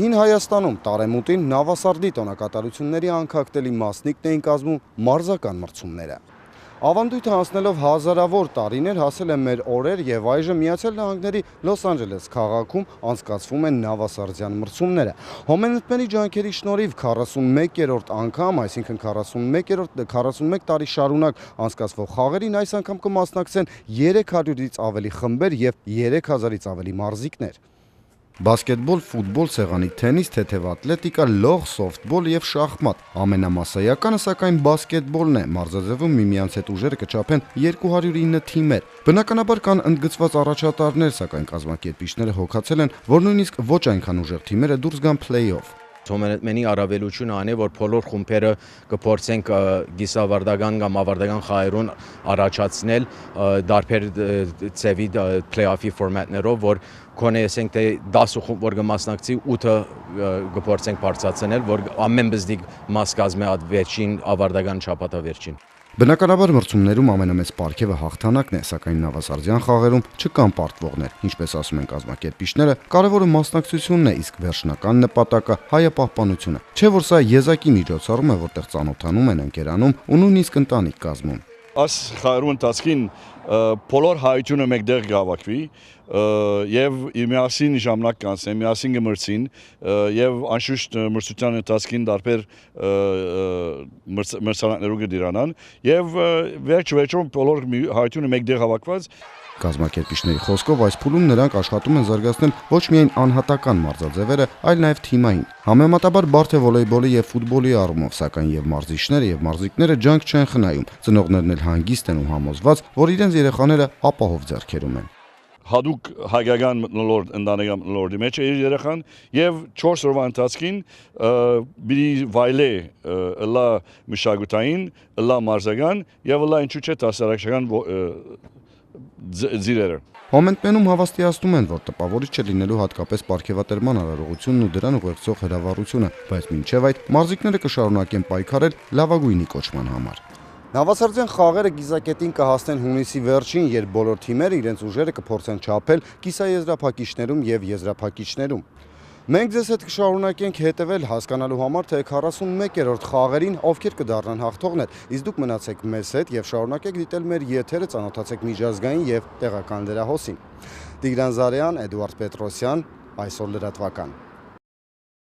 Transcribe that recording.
Հին Հայաստանում տարեմուտին նավասարդի տոնակատարությունների անկախտելի մասնիկն էին կազմում մարզական մրցումները։ Ավանդույթը անցնելով հազարավոր տարիներ հասել է մեր օրեր եւ այժմ Միացյալ Նահանգների Լոս Անջելես քաղաքում անցկացվում են նավասարդյան մրցումները։ Հոմենտների ջանքերի շնորհիվ 41-րդ անգամ, այսինքն 41 տարի շարունակ անցկացվող խաղերին այս անգամ կմասնակցեն 300-ից ավելի խմբեր եւ 3000-ից ավելի մարզիկներ։ Բասկետբոլ, ֆուտբոլ, սեղանի թենիս, թեթև ատլետիկա, լող, սոֆթբոլ եւ շախմատ։ Ամենամասսայականը սակայն բասկետբոլն է։ Մարզաձևում միմյանց հետ ուժերը կչափեն 209 թիմեր։ Բնականաբար կան ընդգծված առաջատարներ, սակայն կազմակերպիչները հոգացել են, որ նույնիսկ ոչ այնքան ուժեղ թիմերը դուրս գան փլեյ-օֆ։ Հոմենտմենի առավելությունը այն է, որ բոլոր խումբերը կփորձենք գիսավարտական կամ ավարտական խաղերուն առաջացնել դարբեր ծևի փլեյ-օֆի ֆորմատներով, որ կոնե ասենք թե 10 խումբ որ կմասնակցի 8-ը կփորձենք բարձրացնել, որ ամեն բզդիկ մաս կազմի այդ վերջին ավարտական շաբաթավերջին։ Բնականաբար մրցումներում ամենամեծ պարգևը հաղթանակն է, սակայն նավասարդյան խաղերում չկան պարտվողներ, ինչպես ասում են կազմակերպիչները, կարևորը մասնակցությունն է, իսկ վերջնական նպատակը հայապահպանությունը։ Չէ՞ որ սա եզակի միջոցառում է, որտեղ ծանոթանում են, ընկերանում ու նույնիսկ ընտանիք կազմում։ Այս խաղերու ընթացքին բոլոր հայությունը մեկտեղ կհավաքվի եւ միասին ժամանակ կանցնեն, միասին կմրցին եւ անշուշտ մրցության ընթացքին դարբեր մրցանակներով կդիրանան եւ վերջում բոլոր հայությունը մեկտեղ հավաքված։ Կազմակերպիչների խոսքով այս փուլում նրանք աշխատում են զարգացնել ոչ միայն անհատական մարզաձևերը, այլ նաև թիմային։ Համեմատաբար բարդ է վոլեյբոլի եւ ֆուտբոլի առումով, սակայն եւ մարզիչները եւ մարզիկները ջանք չեն խնայում։ Ծնողներն էլ հանգիստ են ու համոզված, որ իրենց երեխաները ապահով ձեռքերում են։ Հadouk հայկական մտնոլորտ ընտանեկան մտնոլորտի մեջ է իր երեխան եւ 4 օրվա ընթացքին բի վայլե լա մշակութային, լա մարզական եւ լա ինչու՞ չէ հասարակական ձիրերը։ Հոմենտմենում հավաստիացնում են, որ տպավորիչ չէ լինելու հատկապես պարգևատրման արարողությունն ու դրան ուղեկցող հրավառությունը, բայց մինչև այդ մարզիկները կշարունակեն պայքարել լավագույնի կոչման համար։ Նավասարդյան խաղերը գիզակետին կհասնեն հունիսի վերջին, երբ բոլոր թիմերը իրենց ուժերը կփորձեն չափել կիսաեզրափակիչներում եւ եզրափակիչներում։ Մենք ձեզ հետ կշարունակենք հետևել հասկանալու համար, թե 41-րդ խաղերին ովքեր կդառնան հաղթողներ, իսկ դուք մնացեք մեզ հետ եւ շարունակեք դիտել մեր եթերը, ծանոթացեք միջազգային եւ տեղական լրահոսին։ Տիգրան Զարյան, Էդուարդ Պետրոսյան, այսօր լրատվական։